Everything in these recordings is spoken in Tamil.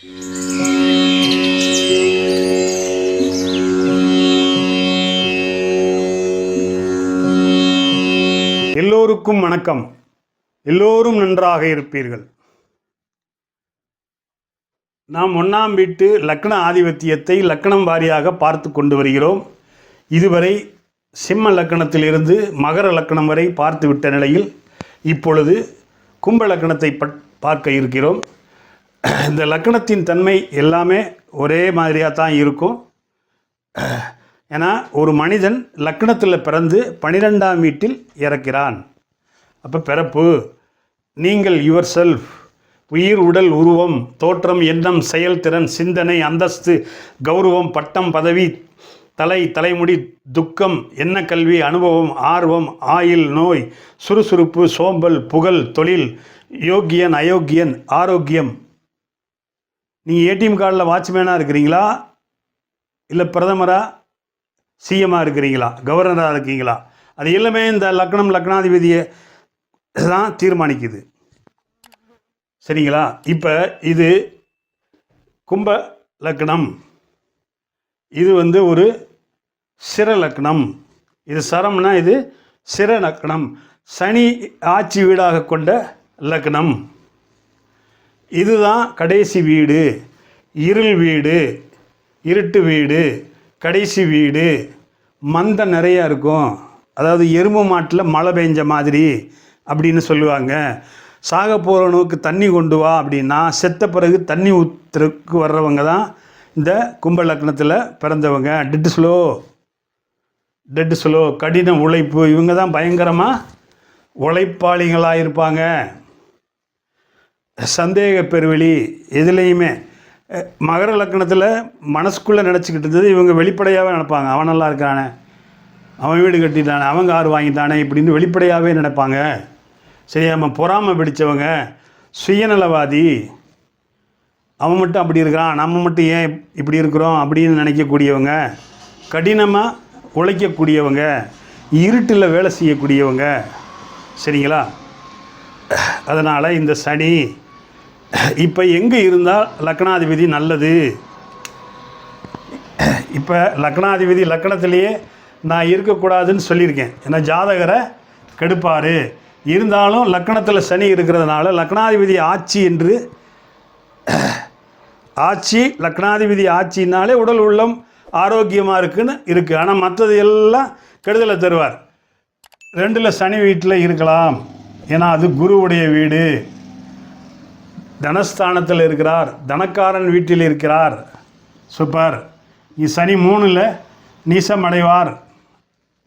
எல்லோருக்கும் வணக்கம். எல்லோரும் நன்றாக இருப்பீர்கள். நாம் 1ஆம் வீட்டு லக்ன ஆதிபத்தியத்தை லக்னம் வாரியாக பார்த்து கொண்டு வருகிறோம். இதுவரை சிம்ம லக்னத்திலிருந்து மகர லக்னம் வரை பார்த்து விட்ட நிலையில் இப்பொழுது கும்ப லக்னத்தை பார்க்க இருக்கிறோம். இந்த லக்னத்தின் தன்மை எல்லாமே ஒரே மாதிரியாக தான் இருக்கும். ஏன்னா ஒரு மனிதன் லக்னத்தில் பிறந்து 12ஆம் வீட்டில் இறக்கிறான். அப்போ பிறப்பு, நீங்கள் யுவர் செல்ஃப், உயிர், உடல், உருவம், தோற்றம், எண்ணம், செயல்திறன், சிந்தனை, அந்தஸ்து, கௌரவம், பட்டம், பதவி, தலைமுடி, துக்கம், என்ன கல்வி, அனுபவம், ஆர்வம், ஆயுள், நோய், சுறுசுறுப்பு, சோம்பல், புகழ், தொழில், யோக்கியன், அயோக்கியன், ஆரோக்கியம். நீங்கள் ஏடிஎம் கார்டில் வாட்ச்மேனாக இருக்கிறீங்களா, இல்லை பிரதமராக, சிஎம்மாக இருக்கிறீங்களா, கவர்னராக இருக்கீங்களா, அது எல்லாமே இந்த லக்னம் லக்னாதிபதியை தான் தீர்மானிக்குது. சரிங்களா? இப்போ இது கும்ப லக்னம், இது ஒரு சிர லக்னம். இது சரம்னா இது சிர லக்னம். சனி ஆட்சி வீடாக கொண்ட லக்னம். இதுதான் கடைசி வீடு, இருள் வீடு, இருட்டு வீடு, கடைசி வீடு. மந்தம் நிறையா இருக்கும். அதாவது எறும்பு மாட்டில் மழை பெஞ்ச மாதிரி அப்படின்னு சொல்லுவாங்க. சாக போகிறவனுக்கு தண்ணி கொண்டு வா அப்படின்னா செத்த பிறகு தண்ணி ஊற்றுறதுக்கு வர்றவங்க தான் இந்த கும்ப லக்னத்தில் பிறந்தவங்க. டெட் ஸ்லோ, கடின உழைப்பு, இவங்க தான் பயங்கரமாக உழைப்பாளிகளாக இருப்பாங்க. சந்தேக பெருவெளி எதுலேயுமே. மகர லக்னத்தில் மனசுக்குள்ளே நினச்சிக்கிட்டு இருந்தது இவங்க வெளிப்படையாகவே நினைப்பாங்க. அவன் நல்லா இருக்கானே, அவன் வீடு கட்டிட்டானே, அவன் கார் வாங்கிட்டானே இப்படின்னு வெளிப்படையாகவே நினைப்பாங்க. சரி, நம்ம பொறாமை பிடிச்சவங்க, சுயநலவாதி, அவன் மட்டும் அப்படி இருக்கிறான், நம்ம மட்டும் ஏன் இப்படி இருக்கிறோம் அப்படின்னு நினைக்கக்கூடியவங்க, கடினமாக உழைக்கக்கூடியவங்க, இருட்டில் வேலை செய்யக்கூடியவங்க. சரிங்களா? அதனால் இந்த சனி இப்போ எங்கே இருந்தால் லக்னாதிபதி நல்லது? இப்போ லக்னாதிபதி லக்னத்திலேயே நான் இருக்கக்கூடாதுன்னு சொல்லியிருக்கேன். ஏன்னா ஜாதகரை கெடுப்பார். இருந்தாலும் லக்னத்தில் சனி இருக்கிறதுனால லக்னாதிபதி ஆட்சி என்று ஆட்சி, லக்னாதிபதி ஆட்சினாலே உடல் உள்ளம் ஆரோக்கியமாக இருக்குது. ஆனால் மற்றது எல்லாம் கெடுதலை தருவார். 2ல் சனி வீட்டில் இருக்கலாம். ஏன்னா அது குருவுடைய வீடு. தனஸ்தானத்தில் இருக்கிறார், தனக்காரன் வீட்டில் இருக்கிறார். சூப்பர். சனி 3ல் நீசம் அடைவார்,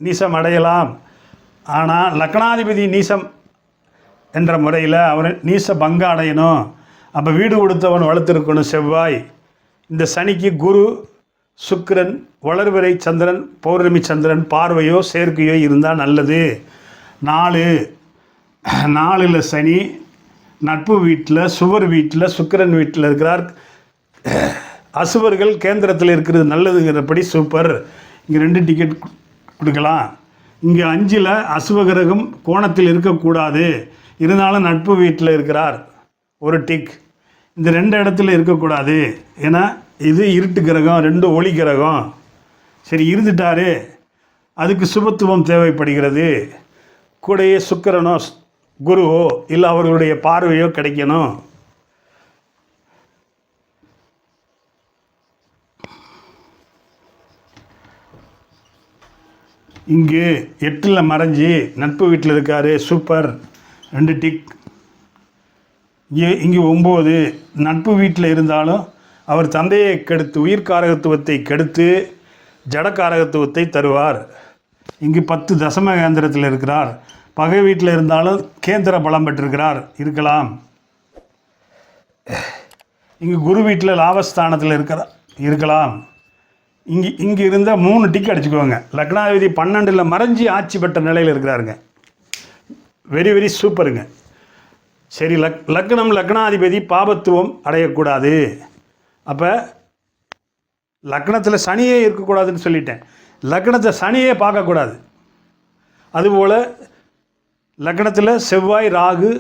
நீசம் அடையலாம். ஆனால் லக்னாதிபதி நீசம் என்ற முறையில் அவர் நீச பங்கம் அடையணும். அப்போ வீடு கொடுத்தவன் வளர்த்துருக்கணும் செவ்வாய். இந்த சனிக்கு குரு, சுக்கிரன், வளர்பிறை சந்திரன், பௌர்ணமி சந்திரன் பார்வையோ சேர்க்கையோ இருந்தால் நல்லது. 4ல் சனி நட்பு வீட்டில், சுவர் வீட்டில், சுக்கிரன் வீட்டில் இருக்கிறார். அசுவர்கள் கேந்திரத்தில் இருக்கிறது நல்லதுங்கிறபடி சூப்பர். இங்கே 2 டிக்கெட் கொடுக்கலாம். இங்கே 5ல் அசுவகிரகம் கோணத்தில் இருக்கக்கூடாது, இருந்தாலும் நட்பு வீட்டில் இருக்கிறார், ஒரு டிக். இந்த 2 இடத்துல இருக்கக்கூடாது. ஏன்னா இது இருட்டு கிரகம், 2 ஒளி கிரகம். சரி, இருந்துட்டாரு, அதுக்கு சுபத்துவம் தேவைப்படுகிறது. கூடயே சுக்கிரனோ குருவோ இல்லை அவர்களுடைய பார்வையோ கிடைக்கணும். இங்கு 8ல் மறைஞ்சி நட்பு வீட்டில் இருக்கார், சூப்பர், 2 டிக். இங்கே 9 நட்பு வீட்டில் இருந்தாலும் அவர் தந்தையை கெடுத்து, உயிர்காரகத்துவத்தை கெடுத்து ஜடக்காரகத்துவத்தை தருவார். இங்கு 10 தசம கேந்திரத்தில் இருக்கிறார். பகை வீட்டில் இருந்தாலும் கேந்திர பலம் பெற்றிருக்கிறார், இருக்கலாம். இங்கு குரு வீட்டில் லாபஸ்தானத்தில் இருக்கலாம். இங்கே இருந்தால் 3 டிக் அடிச்சுக்குவாங்க. லக்னாதிபதி 12ல் மறைஞ்சி ஆட்சி பெற்ற நிலையில் இருக்கிறாருங்க. வெரி வெரி சூப்பருங்க. சரி, லக்னாதிபதி பாபத்துவம் அடையக்கூடாது. அப்போ லக்னத்தில் சனியே இருக்கக்கூடாதுன்னு சொல்லிட்டேன். லக்னத்தை சனியே பார்க்கக்கூடாது. அதுபோல் லக்னத்தில் செவ்வாய், ராகு,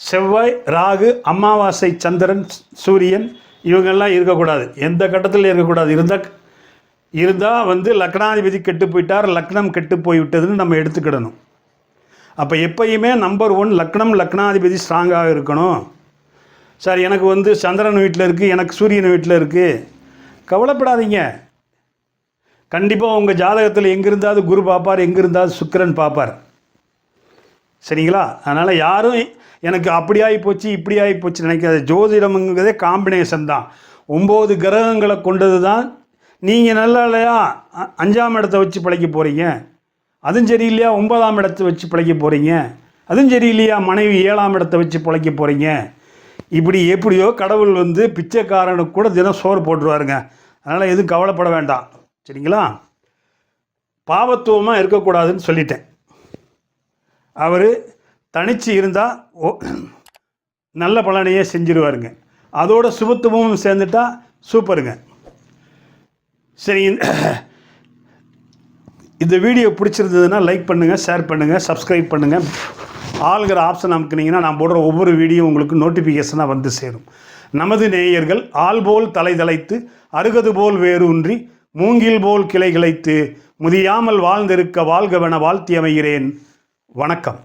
செவ்வாய், ராகு, அமாவாசை, சந்திரன், சூரியன் இவங்கெல்லாம் இருக்கக்கூடாது. எந்த கட்டத்தில் இருக்கக்கூடாது. இருந்தால் வந்து லக்னாதிபதி கெட்டு போயிட்டார், லக்னம் கெட்டு போய்விட்டதுன்னு நம்ம எடுத்துக்கிடணும். அப்போ எப்பயுமே நம்பர் 1 லக்னாதிபதி ஸ்ட்ராங்காக இருக்கணும். சார் எனக்கு வந்து சந்திரன் வீட்டில் இருக்குது, எனக்கு சூரியன் வீட்டில் இருக்குது, கவலைப்படாதீங்க. கண்டிப்பாக உங்கள் ஜாதகத்தில் எங்கே இருந்தாவது குரு பார்ப்பார், எங்கே இருந்தாவது சுக்கிரன் பார்ப்பார். சரிங்களா? அதனால் யாரும் எனக்கு அப்படி ஆகி போச்சு இப்படி ஆகி போச்சு நினைக்காது. ஜோதிடம்ங்கிறதே காம்பினேஷன் தான். 9 கிரகங்களை கொண்டது தான். நீங்கள் நல்லா இல்லையா 5ஆம் இடத்தை வச்சு பிழைக்க போகிறீங்க, அதுவும் சரியில்லையா 9ஆம் இடத்தை வச்சு பிழைக்க போகிறீங்க, அதுவும் சரியில்லையா மனைவி 7ஆம் இடத்தை வச்சு பிழைக்க போகிறீங்க. இப்படி எப்படியோ கடவுள் வந்து பிச்சைக்காரனுக்கு கூட தினம் சோறு போட்டுருவாருங்க. அதனால் எதுவும் கவலைப்பட வேண்டாம். சரிங்களா? பாவத்துவமாக இருக்கக்கூடாதுன்னு சொல்லிட்டேன். அவர் தனித்து இருந்தால் நல்ல பலனையே செஞ்சிருவாருங்க. அதோட சுபத்துவமும் சேர்ந்துட்டா சூப்பருங்க. சரி, இந்த வீடியோ பிடிச்சிருந்ததுன்னா லைக் பண்ணுங்கள், ஷேர் பண்ணுங்கள், சப்ஸ்கிரைப் பண்ணுங்கள். ஆளுங்கிற ஆப்ஷன் அமுக்குனீங்கன்னா நான் போடுற ஒவ்வொரு வீடியோ உங்களுக்கு நோட்டிஃபிகேஷனாக வந்து சேரும். நமது நேயர்கள் ஆள் போல் தலை தலைத்து அருகது போல் வேரூன்றி மூங்கில் போல் கிளை கிளைத்து முதியாமல் வாழ்ந்திருக்க வாழ்கவென வாழ்த்தி அமைகிறேன். வணக்கம்.